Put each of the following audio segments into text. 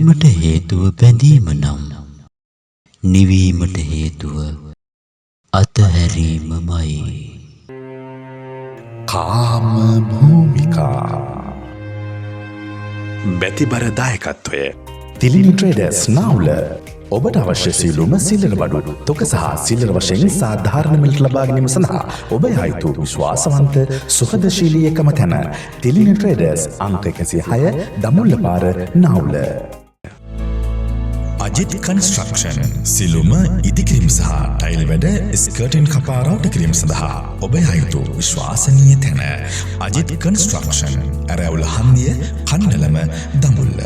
බැඳීමට හේතුව බැඳීම නම් නිවීමට හේතුව අතහැරීමමයි. කාම භූමිකා බැතිබර දායකත්වය තිලිනි ට්‍රේඩර්ස් නාවුල ඔබට අවශ්‍ය සියලුම සිල්ලර බඩු තොක සහ සිල්ලර වශයෙන් සාධාරණ මිලට ලබා ගැනීම සඳහා ඔබ යයිතු විශ්වාසවන්ත සුහදශීලී එකම තැන තිලිනි ට්‍රේඩර්ස් අංක 106 දඹුල්ල පාර නාවුල. අජිත් කන්ස්ට්‍රක්ෂන් සිළුම ඉදිකිරීම සහ ටයිල් වැඩ ස්කර්ටින් කපා රවුට කිරීම සඳහා ඔබ යයිතු විශ්වාසනීය තැන අජිත් කන්ස්ට්‍රක්ෂන් ඇරැවුල හන්දිය කන්නලම දඹුල්ල.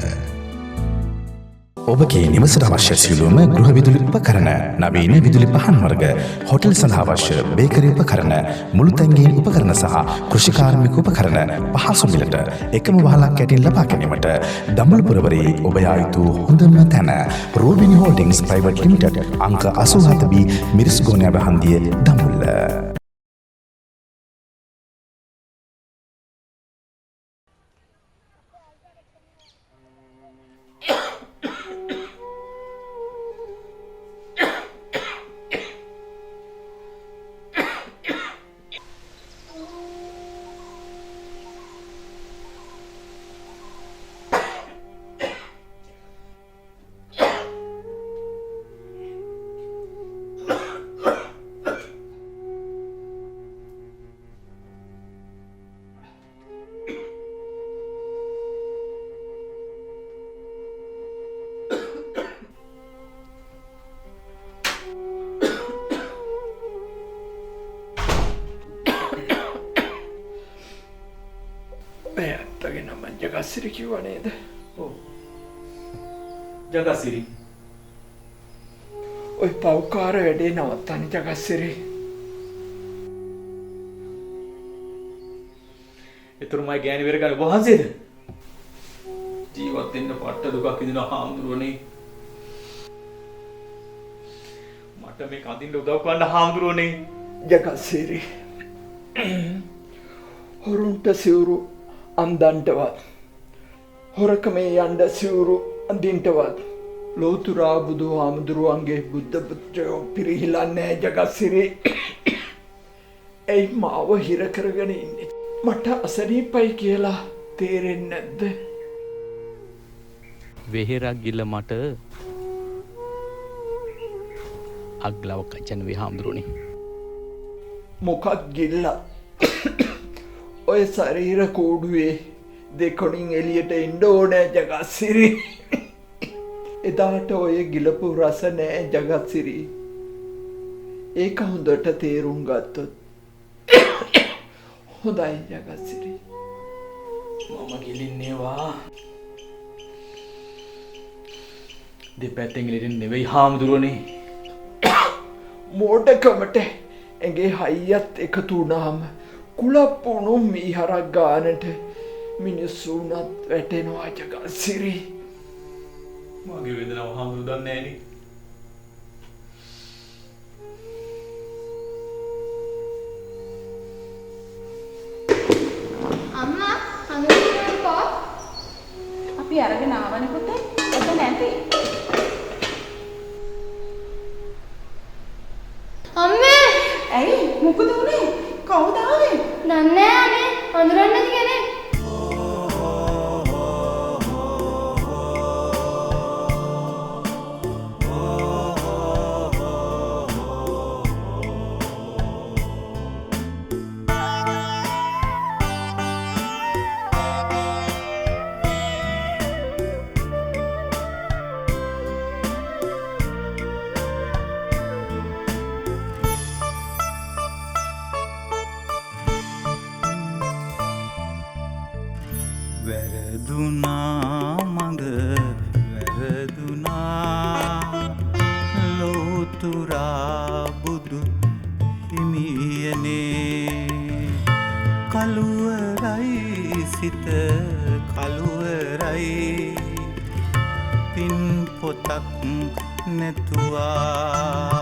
ඔබගේ නිවසට අවශ්‍ය සියලුම ගෘහ විදුලි උපකරණ නවීන විදුලි පහන් වර්ග හොටල් සඳහා අවශ්‍ය බේකරි උපකරණ මුළුතැන්ගීම් උපකරණ සහ කෘෂිකාර්මික උපකරණ පහසු මිලට එකම වහලක් යටින් ලබා ගැනීමට දඹුල්ල පුරවරේ ඔබ යා යුතු හොඳම තැන රෝබිනි හෝල්ඩින්ග්ස් ප්‍රයිවට් ලිමිටඩ් අංක 87B මිරිස්ගෝනියා බහන්දිය දඹුල්ල. ජගස්සිරි කිව්වා නේද? ඔව්. ජගස්සිරි. ඔය පව්කාර වැඩේ නවත්තන්න ජගස්සිරි. එතුරුමයි ගෑණි වෙර ගන්න වහන්සේද? ජීවත් වෙන්න පට්ට දුකක් විඳින හාමුදුරුවනේ. මට මේ කඳින්න උදව් කරන්න හාමුදුරුවනේ. ජගස්සිරි. හොරුන්ට සිවුරු අන්දන්ටවත් හොරකමේ යන්න සිවුරු අඳින්ටවත් ලෝතුරා බුදු හාමුදුරුවන්ගේ බුද්ධ පුත්‍රයෝ පිරිහිලා නැහැ ජගස්සිරි. එයි මාව හිර කරගෙන ඉන්නේ. මට අසනීපයි කියලා තේරෙන්නේ නැද්ද? වෙහෙරක් ගිල්ල මට අග්ලව කචන වේ හාමුදුරුවනේ. මොකක් ගිල්ල? ඔය ශරීර කෝඩුවේ දෙකොණින් එළියට එන්න ඕනේ ජගස්සිරි. එදාට ඔය ගිලපු රස නෑ ජගස්සිරි. ඒක හොඳට තේරුම් ගත්තොත් හොඳයි ජගස්සිරි. මම ගිලින්නේවා. දෙපැත්තෙන් එළියෙන් නෙවෙයි හාමුදුරුවනේ. මෝඩකමට ඇගේ හයියත් එකතු වුණාම කුලප්පුණු මීහරක් ගානට මිනිස්සුනත් වැටෙනවා ජගස්සිරි. මගේ වේදනාව හාමුදුරුවෝ දන්නේ නෑනේ. අම්මා හඳුනනකෝ අපි අරගෙන ආවනේ පුතේ. ඔක නැති. අම්මේ ඇයි මොකද උනේ? කවුද ආවේ? දන්නේ නැහැ අනේ හඳුනන්නේ නැති කෙනෙක්. වැරදුනා මඟ වැරදුනා ලෝතුරා බුදු හිමියනේ කළුවරයි සිත කළුවරයි පින් පොතක් නැතුවා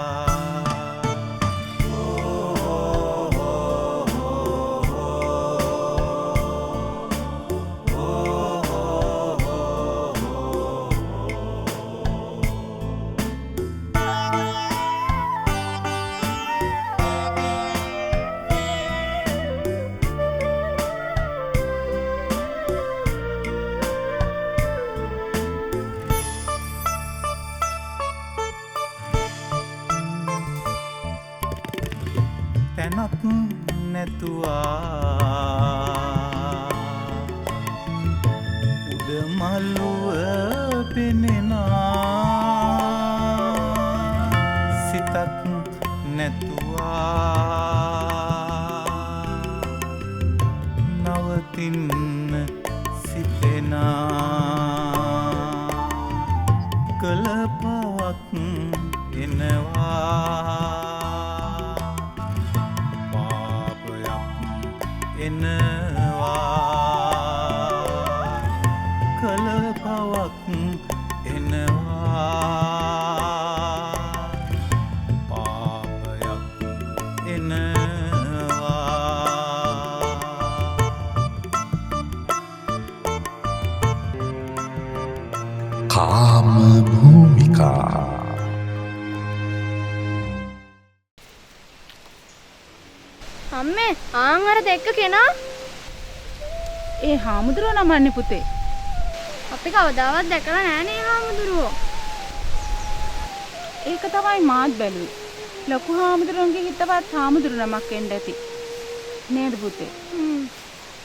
තැනක් නැතුවා උඩමළුව පෙනෙනා සිතක් නැතුවා නවතින්න සිතෙනා කලපවක් එනවා පාපයක් එනවා කලපවක් එනවා පාපයක් එනවා කාම භූමිකා අම්මේ ආන් අර දෙක්ක කෙනා ඒ හාමුදුරුවෝ නමන්නේ පුතේ. අපි කවදාවත් දැකලා නෑනේ හාමුදුරුවෝ. ඒක තමයි මාත් බැලුවේ. ලොකු හාමුදුරුවන්ගේ හිතවත් හාමුදුරු නමක් එන්න ඇති. නේද පුතේ?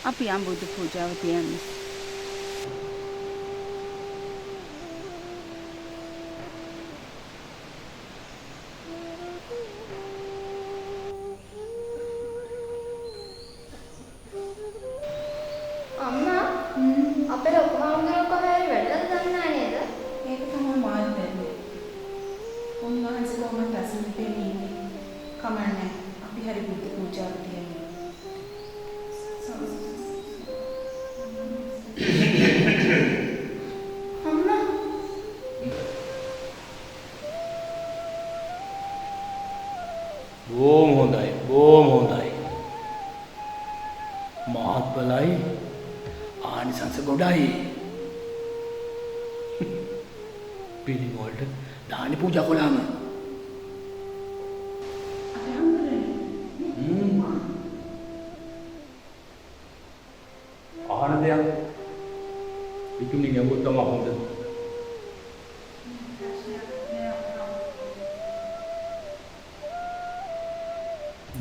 අපි යම් බුදු පූජාව තියන්නේ. අම්මා අපේ ලොකු හාමුදුරුවෝ කොහේ හරි වැඩලද දන්නේ නෑ නේද? ඒක තමයි මාත් බැලුවේ. උන්වහන්සේ කොහොමද අසන්නට ඉන්නේ? කමන්නේ. අපි හරි බුදු පූජාව තියන්නේ. අම්මා බොහොම හොඳයි බොහොම හොඳයි මහත් බලයි ආනිසංස ගොඩයි පිළිම වලට දානි පූජා කළාම ආහන දෙයක් පිටුනි ගැඹුරු තමයි හොඳ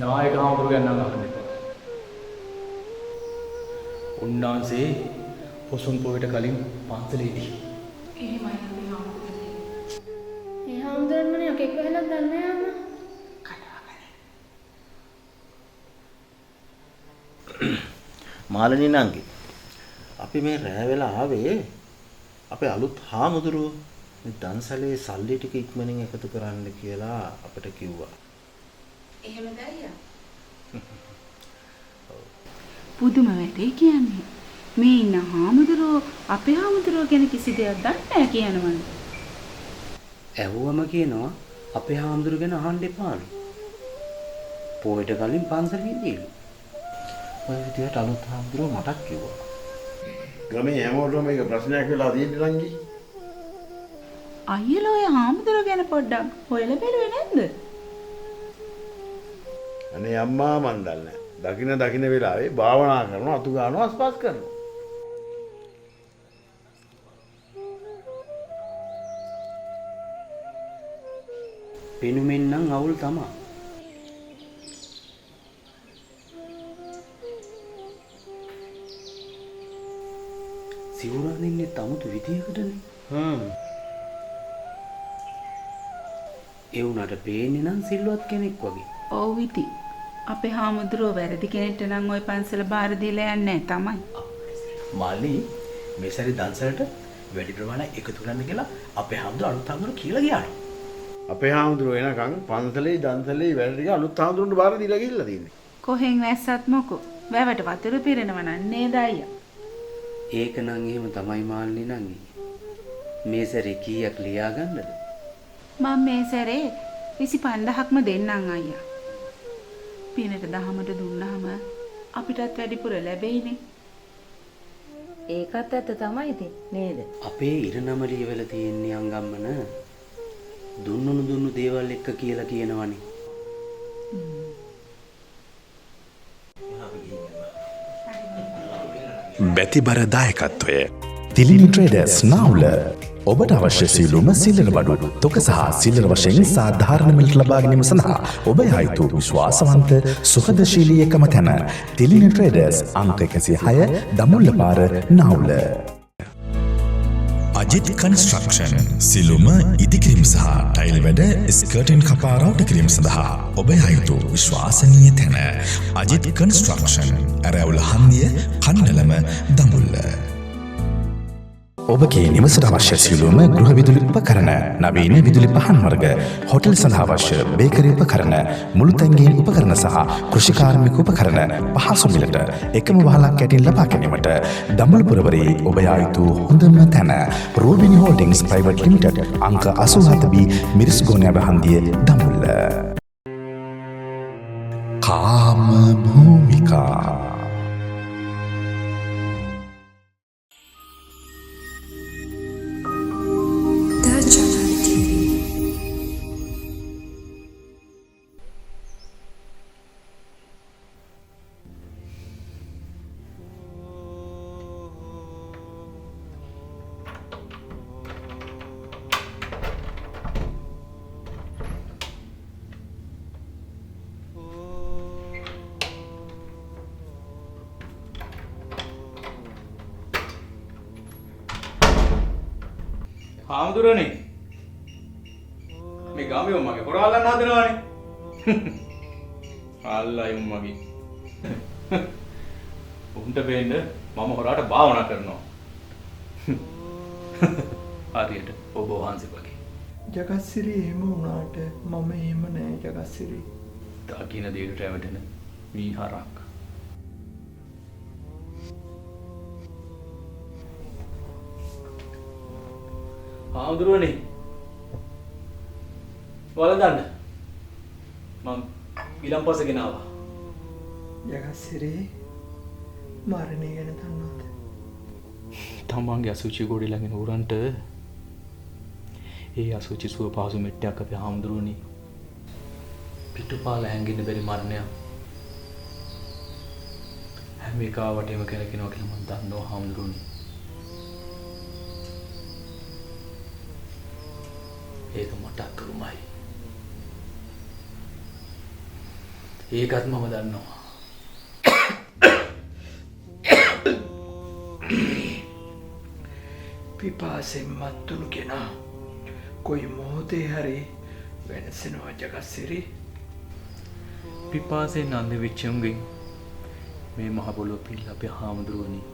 නායක හාමුදුරුවෝ ගැන නම් අහන්න එපා. උන්වහන්සේ පොසොන් පොයට කලින් පන්සලේදී. එහෙමයි අපි හාමුදුරුවෝ. මේ හාමුදුරුවෝ මම යකෙක් වෙලක් දන්නේ නෑ අම්මා. මාළනී නංගි අපි මේ රෑ වෙලා ආවේ අපේ අලුත් හාමුදුරුවෝ මේ දන්සලේ සල්ලි ටික ඉක්මනින් එකතු කරන්න කියලා අපිට කිව්වා. එහෙමද අයියා? පුදුම වැඩේ කියන්නේ. මේ ඉන්න හාමුදුරුවෝ අපේ හාමුදුරුවෝ ගැන කිසි දෙයක් දන්නේ නැහැ කියනවනේ. ඇහුවම කියනවා අපේ හාමුදුරු ගැන අහන්න එපාලු. පොයට කලින් පන්සලේදීලු. ඔය විදියට අලුත් හාමුදුරුවෝ මටත් කිව්වා. ගමේ හැමෝටම මේක ප්‍රශ්නයක් වෙලා තියෙන්නේ නංගි. අයියලා ඔය හාමුදුරුවෝ ගැන පොඩ්ඩක් හොයලා බැලුවේ නැද්ද? අනේ අම්මා මන් දන්නේ නැහැ. දකින වෙලාවේ භාවනා කරනවා අතු ගන්නවා අස්පස් කරනවා. පෙනුමෙන් නම් අවුල් තමයි. සිවුරන් ඉන්නේ තමුතු විදියකටනේ. ඒ උනාට පේන්නේ නම් සිල්වත් කෙනෙක් වගේ. ඔව් ඉතින්. අපේ හාමුදුරුවෝ වැරදි කෙනෙක්ට නම් ওই පන්සල බාර දීලා යන්නේ නැහැ තමයි. මාළි මේ සැරේ දන්සලට වැඩි ප්‍රමාණයක් එකතු කරන්න කියලා අපේ හාමුදුරුවෝ අලුත් හාමුදුරුවෝ කියලා ගියාලු. අපේ හාමුදුරුවෝ එනකන් පන්සලේ දන්සලේ වැඩ ටික අලුත් හාමුදුරුවන්ට බාර දීලා ගිහිල්ලා තියෙන්නේ. කොහෙන් වැස්සත් මොකෝ? වැවට වතුර පිරෙනවා නම් නේද අයියා? ඒක නම් එහෙම තමයි මාල්නි නංගි. මේ සැරේ කීයක් ලියා ගන්නද? මම මේ සැරේ 25000ක්ම දෙන්නම් අයියා. පිනට දහමට දුන්නාම අපිටත් වැඩිපුර ලැබෙයිනේ. ඒකත් ඇත්ත තමයි ඉතින් නේද? අපේ ඉරනම ලියවල තියෙන්නේ අංගම්මන දුන්නු දේවල් එක්ක කියලා කියනවනේ. බැතිබර දායකත්වය තිලිනි ට්‍රේඩර්ස් නාවුල ඔබට අවශ්‍ය සියලුම සිල්ලර බඩු තොක සහ සිල්ලර වශයෙන් සාධාරණ මිලට ලබා ගැනීම සඳහා ඔබ යයිතු විශ්වාසවන්ත සුහදශීලී එකම තැන තිලින ට්‍රේඩර්ස් අංක 106 දමුල්ල පාර නාවුල. අජිත් කන්ස්ට්‍රක්ෂන් සිළුම ඉදිකිරීම සහ ටයිල් වැඩ ස්කර්ටින් කපා රවුට කිරීම සඳහා ඔබ යයිතු විශ්වාසනීය තැන අජිත් කන්ස්ට්‍රක්ෂන් ඇරැවුල හන්දිය කන්නලම දමුල්ල. ඔබගේ නිවසට අවශ්‍ය සියලුම ගෘහ විදුලි උපකරණ නවීන විදුලි පහන් වර්ග හොටල් සඳහා අවශ්‍ය බේකරි උපකරණ මුළුතැන්ගීම් උපකරණ සහ කෘෂිකාර්මික උපකරණ පහසු මිලට එකම වහලක් යටින් ලබා ගැනීමට දඹුල්පුරවරේ ඔබ යා යුතු හොඳම තැන රෝබිනි හෝල්ඩින්ග්ස් ප්‍රයිවට් ලිමිටඩ් අංක 87B මිරිස්ගෝනෑ හන්දිය දඹුල්ල. කාම භූමිකා හාමුදුරනේ මේ ගාමේ මගේ හොරාලන්න හදනවානේ. අල්ලයි මගේ. උන්ට වෙන්න මම හොරාට භාවනා කරනවා. හරියට ඔබ වහන්සේ වගේ. ජගත්සිරි එහෙම වුණාට මම එහෙම නෑ ජගත්සිරි. දකින්න දෙයට රැවටෙන මීහරක්. හාමුදුරුවනේ වලඳන්න මම ඊළම්පස ගෙනාවා. ජගත්සිරි මරණය ගැන දන්නවද? තමන්ගේ අසුචි ගොඩි ළඟින් උරන්ට ඒ අසුචි සුව පහසු මෙට්ටයක් අපේ හාමුදුරුවනේ පිටුපාල හැංගෙන්න බැරි මරණයක් හැම එකාවටම කෙනකිනවා කියලා මම දන්නවා හාමුදුරුවනේ. ඒක මට අතුරුමයි. ඒකත් මම දන්නවා. පිපාසෙන් මත්තුණු කෙනා කොයි මොහොතේ හරි වෙනසෙනවා ජගත්සිරි. පිපාසයෙන් අන්ධ වෙච්ච උන්ගෙන් මේ මහ පොළොව පිළ අපේ හාමුදුරුවනේ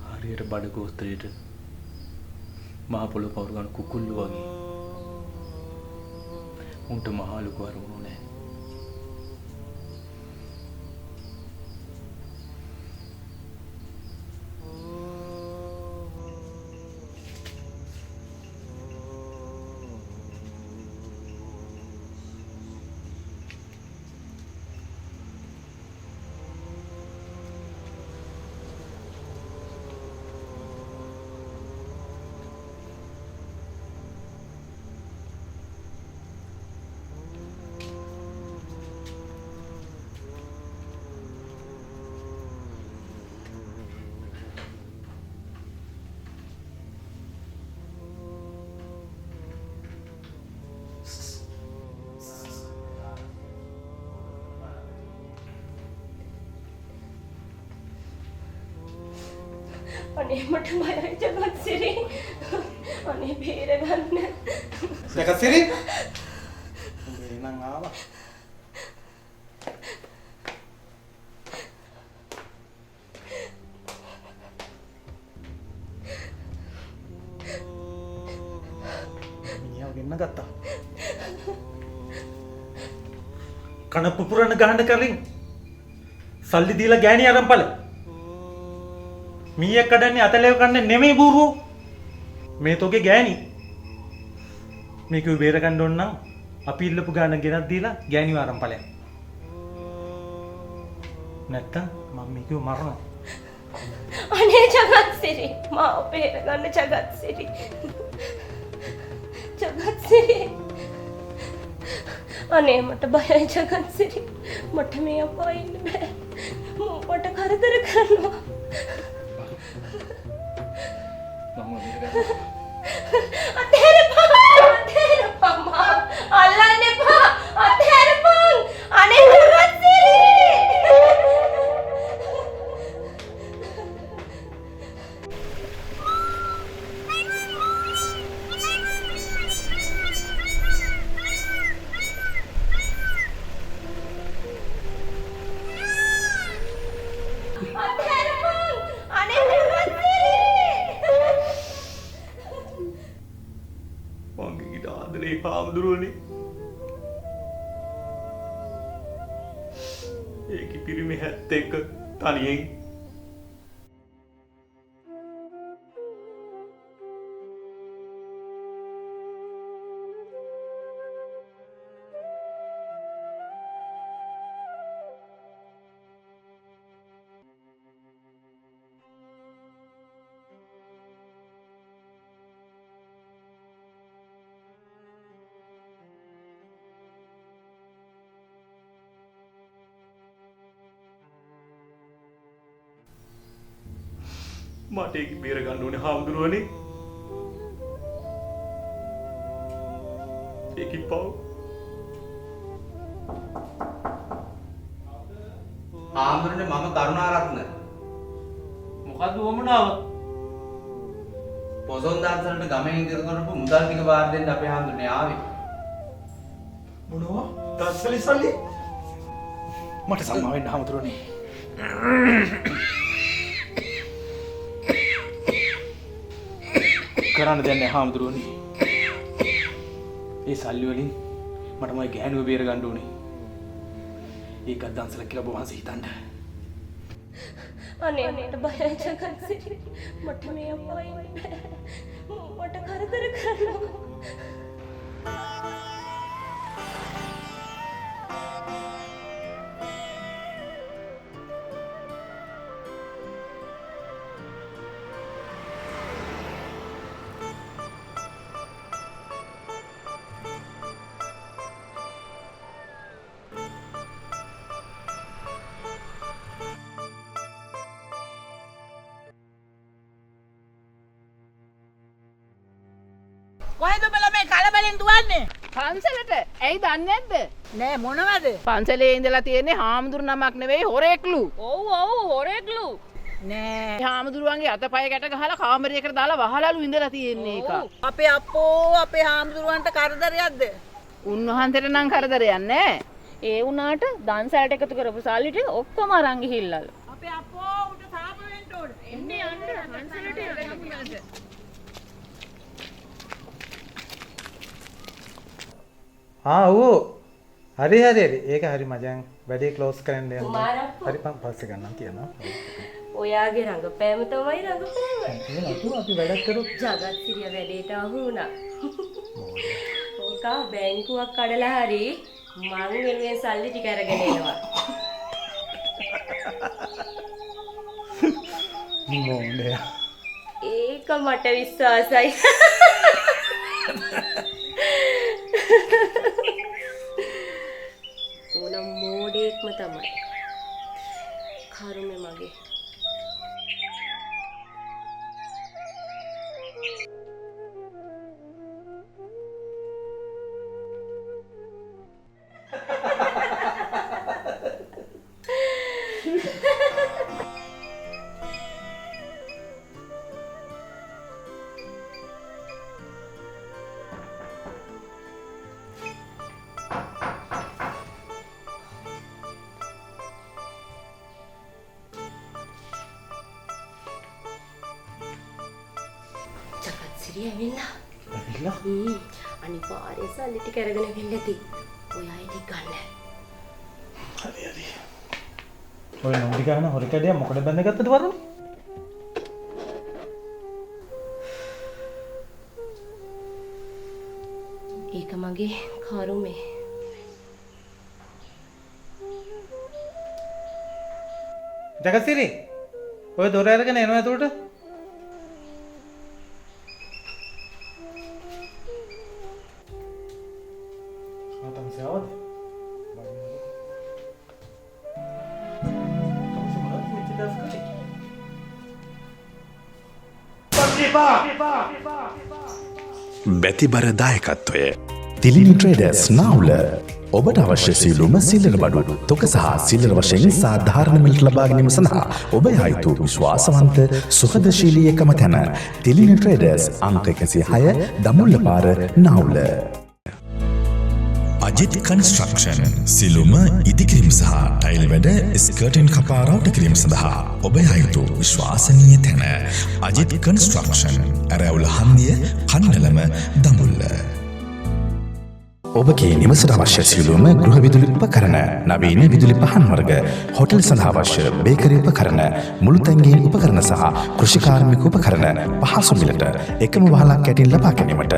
හරියට බඩ ගෝස්තරයට මහ පොළොව පවුරු ගන්න කුකුල්ලු වගේ උන්ට මහා ලොකු අරමුණු නැහැ. අනේ මට බයයි ජගත්සිරි. අනේ බේරගන්න. ජගත්සිරි උඹ එනං ආවා. මිනිහා ගෙන්න ගත්තා. කන පුපුරන ගහන්න කලින් සල්ලි දීලා ගෑණි අරන්පල. මීයක් කඩන්නේ අතලෙව කන්නේ නෙමෙයි බූරුවෝ. මේ තෝගේ ගෑණි. මේක බේර ගන්න ඕන නම් අපි ඉල්ලපු ගාන ගෙනත් දීලා ගෑණිව අරන්පලයක්. නැත්තම් මම මේකව මරනවා. අනේ ජගත්සිරි මාව බේර ගන්න ජගත්සිරි. ජගත්සිරි අනේ මට බයයි ජගත්සිරි. මට මේ අපා ඉන්න බෑ. මට කරදර කරනවා. අතහැරපන් මා. අල්ලන්න එපා. අතහැරපන්. අනේ ජගත්සිරි. මගේ ආදරේ හාමුදුරුවනේ. ඒක පිරිමි 71 තනියෙන් මට ඒක බේර ගන්න ඕනේ හාමුදුරුවනේ. ඒක පව්. හාමුදුරනේ මම කරුණාරත්න. මොකද්ද වමනාව? පොසොන් දාන්සලට ගමෙන් ඉදිරි කරපු මුදල් ටික බාර දෙන්න අපේ හාමුදුරනේ ආවේ. මොනවා? දස්සලි සල්ලි? මට සම්මා වෙන්න හාමුදුරනේ. කරන්න දෙන්නේ හාමුදුරුවනේ. ඒ සල්ලි වලින් මට මගේ ගෑනුව බේර ගන්න ඕනේ. ඒකත් දන්සල කියලා ඔබ වහන්සේ හිතන්න. අනේ මට බයයි ජගත්සිරි. මට මේ අම්මා ඉන්නේ. මට කරදර කරනවා. කොහෙද බල මේ කලබලෙන් දුවන්නේ? පන්සලට. ඇයි දන්නේ නැද්ද? නෑ මොනවද? පන්සලේ ඉඳලා තියෙන්නේ හාමුදුරු නමක් නෙවෙයි හොරෙක්ලු. ඔව් හොරෙක්ලු. නෑ. හාමුදුරුවන්ගේ අතපය ගැට ගහලා කාමරයකට දාලා වහලලු ඉඳලා තියෙන්නේ ඒක. අපේ අප්පෝ අපේ හාමුදුරුවන්ට කරදරයක්ද? උන්වහන්සේට නම් කරදරයක් නෑ. ඒ වුණාට දන්සලට එකතු කරපු සල්ලි ටික ඔක්කොම අරන් ගිහිල්ලාලු. අපේ අප්පෝ උට සාප වෙන්න ඕන. එන්නේ යන්න පන්සලට යන්න. ඕ හරි ඒක හරි මචං වැඩේ ක්ලෝස් කරන්න යන්න. හරි පස්සේ ගන්නම් කියනවා. ඔයාගේ රඟපෑම තමයි රඟපෑම. ඒ නතු අපි වැඩක් කරොත් ජගත්සිරිය වැඩේට අහු වුණා. ඕකා බැංකුවක් කඩලා හරි මං වෙනුවෙන් සල්ලි ටික අරගෙන එනවා. මොන්නේ. ඒක මට විශ්වාසයි. ඕනම් මෝඩෙක්ම තමයි. කරුමේ මගේ. ජගත්සිරිය ඇවිල්ලා. අනිවාර්යෙන් සල්ලි ටික අරගෙන ඇවිල්ලා ඇති. ඔයා ඒක ගන්න. හරි. ඔය නෝඩි ගන්න හොරකඩිය මොකද බැඳගත්තද වරුන්? ඒක මගේ කරුමේ. ජගත්සිරි ඔය දොර අරගෙන එනවා එතකොට. බැතිබර දායකත්වය තිලිනි ට්‍රේඩර්ස් නාවුල ඔබට අවශ්‍ය සියලුම සිල්ලර බඩු තොක සහ සිල්ලර වශයෙන් සාධාරණ මිලට ලබා ගැනීම සඳහා ඔබ යයිතු විශ්වාසවන්ත සුහදශීලී එකම තැන තිලිනි ට්‍රේඩර්ස් අංක 106 දමුල්ල පාර නාවුල. අජිත් කන්ස්ට්‍රක්ෂන් සිළුම ඉදිකිරීම සහ ටයිල් වැඩ ස්කර්ටන් කපා රවුට කිරීම සඳහා ඔබ යයිතු විශ්වාසනීය තැන අජිත් කන්ස්ට්‍රක්ෂන් ඇරැවුල හන්දිය කන්නලම දමුල්ල. ඔබගේ නිවසට අවශ්‍ය සියලුම ගෘහ විදුලි උපකරණ නවීන විදුලි පහන් වර්ග හොටල් සඳහා අවශ්‍ය බේකරි උපකරණ මුළුතැන්ගීම් උපකරණ සහ කෘෂිකාර්මික උපකරණ පහසු මිලට එකම වහලක් යටින් ලබා ගැනීමට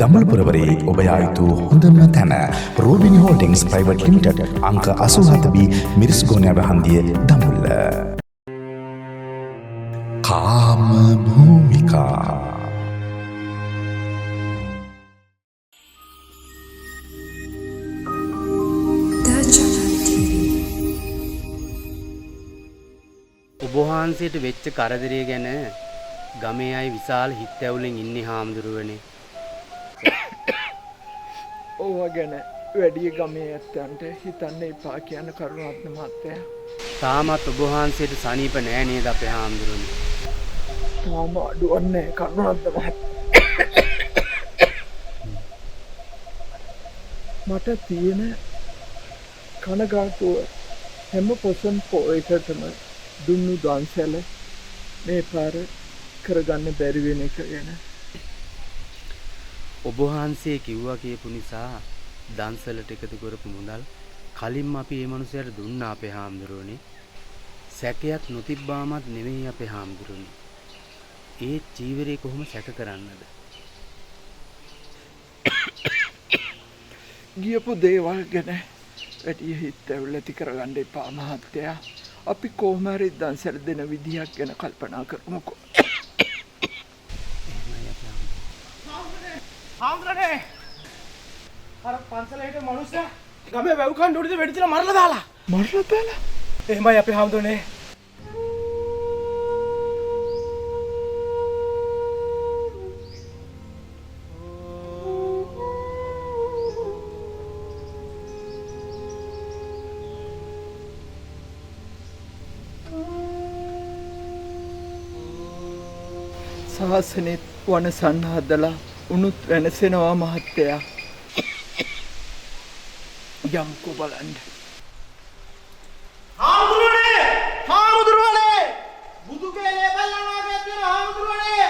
දඹුල්පුරවරේ ඔබ යා යුතු හොඳම තැන රෝබිනි හෝල්ඩින්ග්ස් ප්‍රයිවට් ලිමිටඩ් අංක 87B මිරිස්ගෝනියාව හන්දිය දඹුල්ල. කාම භූමිකා ඔබවහන්සේට වෙච්ච කරදරය ගැන ගමේ අය විශාල හිත් ඇවුලෙන් ඉන්නේ හාමුදුරුවනේ. ඕවා ගැන වැඩිය ගමේ ඇත්තන්ට හිතන්න එපා කියන කරුණාත්ම මහත්තයා. තාමත් ඔබවහන්සේට සනීප නෑ නේද අපේ හාමුදුරුවනේ? තාම අඩුවක් නෑ කරුණාත්ම මහත්තයා. මට තියෙන කනගාටුව හැම පොසන් පොයකටම දුන්නු දන්සැල මේ පාර කරගන්න බැරි වෙන එක ගැන. ඔබ වහන්සේ කිව්වා කියපු නිසා දන්සලට එකතු කරපු මුදල් කලින්ම අපි මේ මනුස්සයාට දුන්නා අපේ හාමුදුරුවනේ. සැකයක් නොතිබ්බාමත් නෙමෙයි අපේ හාමුදුරුවනේ. ඒ චීවරේ කොහොම සැක කරන්නද? ගියපු දේවල් ගැන වැඩි හිත ඇවිල්ලා ඇති කරගන්න එපා මහත්තයා. අපි කොහොම හරි දන්සැල දෙන විදිහක් ගැන කල්පනා කරමුකෝ. හාමුදුරනේ අර පන්සලේ හිටපු මිනිස්සයා ගමේ වැව් කන්න උඩට වෙඩිතිලා මරලා දාලා. මරලා දාලා? එහෙමයි අපේ හාමුදුරනේ. සාසනෙත් වනසන්න හදලා උනුත් වෙනසෙනවා මහත්තයා. යම්කෝ බලන්න. හාමුදුරනේ! හාමුදුරනේ! බුදු කේලේ බලනවා කියන හාමුදුරනේ!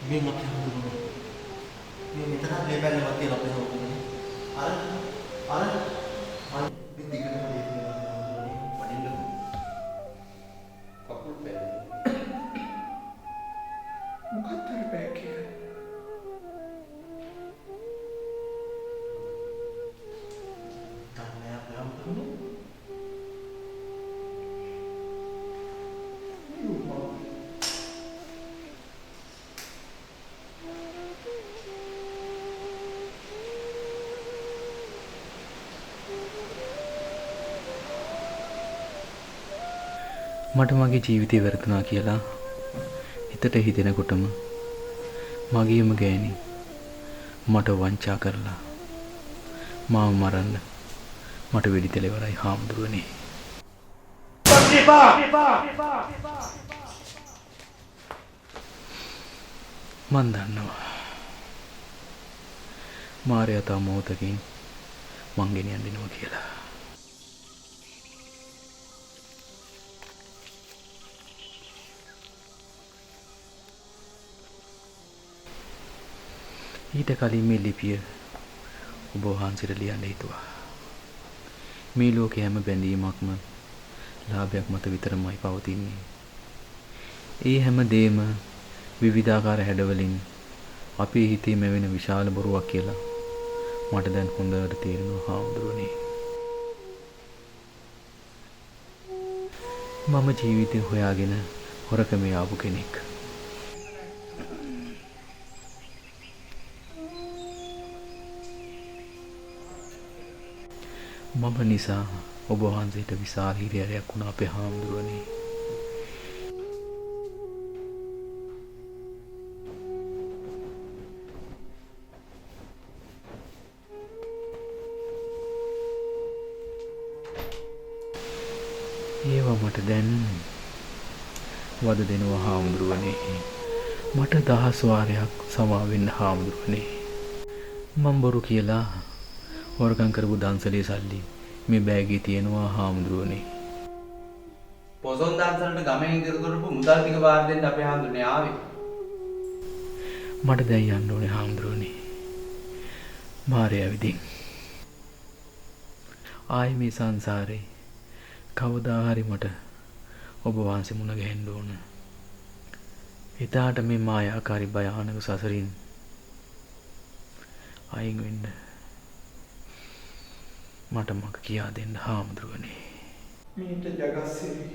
මේ මොකක්ද හඳුනන්නේ? මේ මෙතන ලේබල්ලක් තියලා අපේ හොකුනේ. අර දිගටම ලේබල් වඩින්න කකුල් පෙරේ. මොකක්ද බෑ කියලා? තාන්නේ අපේ හඳුනන්නේ. මට මගේ ජීවිතය වැරදුනා කියලා හිතට හිතෙනකොටම මගේම ගෑණි මට වංචා කරලා මාව මරන්න මට වෙඩි තෙලවරයි හාමුදුරුවනේ. මන් දන්නවා මාරයා තා මොහොතකින් මං ගෙනියන්න දෙනවා කියලා. ඊට කලින් මේ ලිපිය ඔබ වහන්සේට ලියන්න හිතුවා. මේ ලෝකයේ හැම බැඳීමක්ම ලාභයක් මත විතරමයි පවතින්නේ. ඒ හැම දෙයම විවිධාකාර හැඩවලින් අපේ හිතේ මැවෙන විශාල බොරුවක් කියලා මට දැන් හොඳට තේරෙනවා හාමුදුරනේ. මම ජීවිතේ හොයාගෙන හොරකමේ ආපු කෙනෙක්. මම නිසා ඔබ වහන්සේට විශාල හිරිහැරයක් වුණා අපේ හාමුදුරනේ. ඒවා මට දැන් වද දෙනවා හාමුදුරුවනේ. මට 10 වාරයක් සමා වෙන්න හාමුදුරුවනේ. මම බොරු කියලා හොරකම් කරපු දන්සලේ සල්ලි මේ බෑගේ තියෙනවා හාමුදුරුවනේ. පොසොන් දන්සලට ගමෙන් ඉදිරි කරපු මුදල් ටික බාර දෙන්න අපේ හාමුදුරනේ ආවේ. මට දැන් යන්න ඕනේ හාමුදුරුවනේ. මාරයා විදින්. ආයි මේ සංසාරේ කවදා හරි මට ඔබ වහන්සේ මුණ ගැහෙන්න ඕන. එදාට මේ මායාකාරී භයානක සසරින් අයින් වෙන්න මට මග කියා දෙන්න හාමුදුරුවනේ. මීට ජගස්සිරි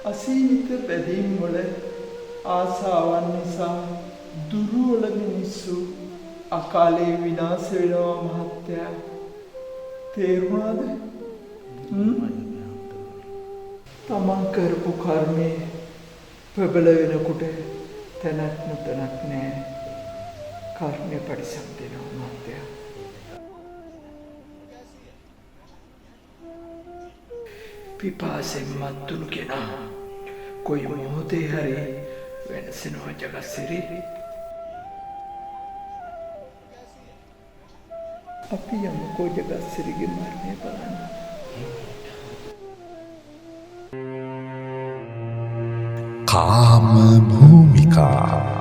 අසීමිත බැඳීම් වල ආසාවන් නිසා දුර්වල මිනිස්සු අකාලේ විනාශ වෙනවා මහත්තයා. තේරුණාද? තමන් කරපු කර්මේ ප්‍රබල වෙනකොට තැනක් නොතැනක් නෑ. කර්මය පරිසම් දෙනවා මහත්තයා. පිපාසෙන් මත්තුණු කෙනා කොයි මොහොතේ හරි වෙනසෙනවා ජගස්සිරි. අපි යමුකෝ ජගස්සිරිගේ මරණය බලන්න. කාම භූමිකා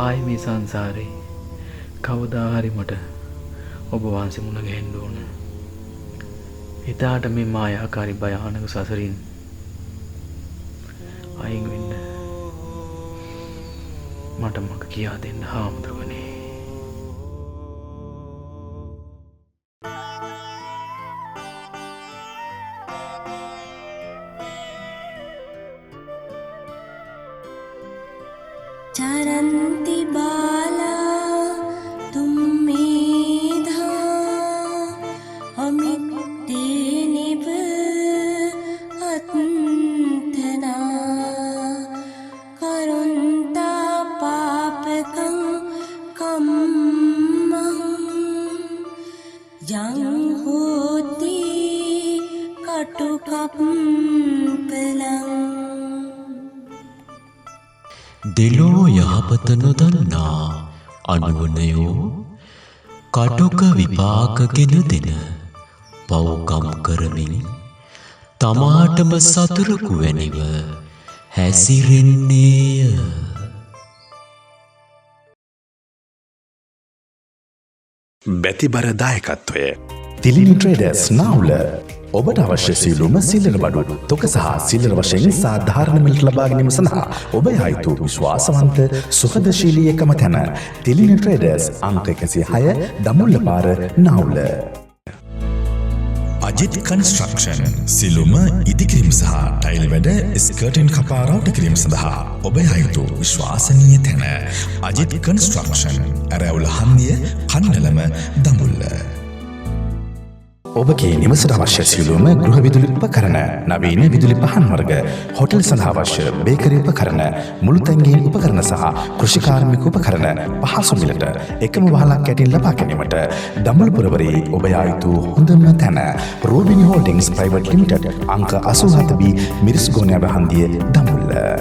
ආයි මේ සංසාරේ කවදා හරි මට ඔබ වහන්සේ මුණ ගැහෙන්න ඕන. එදාට මේ මායාකාරී භයානක සසරින් අයින් වෙන්න මට මග කියා දෙන්න හාමුදුරුවනේ. चरन्ति बाला तुम मेधा अमिते निभ अत्तना करुन्ता पापकं कम्मं यं होति कटुकप्पलं දෙලෝ යහපත නොදන්නා අනුවනයෝ කටුක විපාකගෙන දෙන පව්කම් කරමින් තමාටම සතුරකු වැනිව හැසිරෙන්නේය. බැතිබර දායකත්වය තිලිනි ට්‍රේඩර්ස් නාවුල ඔබට අවශ්‍ය සියලුම සිල්ලර බඩු තොක සහ සිල්ලර වශයෙන් සාධාරණ මිලට ලබා ගැනීම සඳහා ඔබ යයිතු විශ්වාසවන්ත සුහදශීලී එකම තැන තිලිනි ට්‍රේඩර්ස් අංක 106 දමුල්ල පාර නාවුල. අජිත් කන්ස්ට්‍රක්ෂන් සිළුම ඉදිකිරීම සහ ටයිල් වැඩ ස්කර්ටන් කපා රවුට් කිරීම සඳහා ඔබ යයිතු විශ්වාසනීය තැන අජිත් කන්ස්ට්‍රක්ෂන් ඇරැවුල හන්දිය කන්නලම දඹුල්ල. ඔබගේ නිවසට අවශ්‍ය සියලුම ගෘහ විදුලි උපකරණ, නවීන විදුලි පහන් වර්ග, හෝටල් සඳහා අවශ්‍ය බේකරි උපකරණ, මුළුතැන්ගීම් උපකරණ සහ කෘෂිකාර්මික උපකරණ පහසු මිලට එකම වහලක් යටින් ලබා ගැනීමට දඹුල්පුරවරේ ඔබ යා යුතු හොඳම තැන රෝබිනි හෝල්ඩින්ග්ස් ප්‍රයිවට් ලිමිටඩ් අංක 87B මිරිස්ගෝනියා වහන්දිය දඹුල්ල.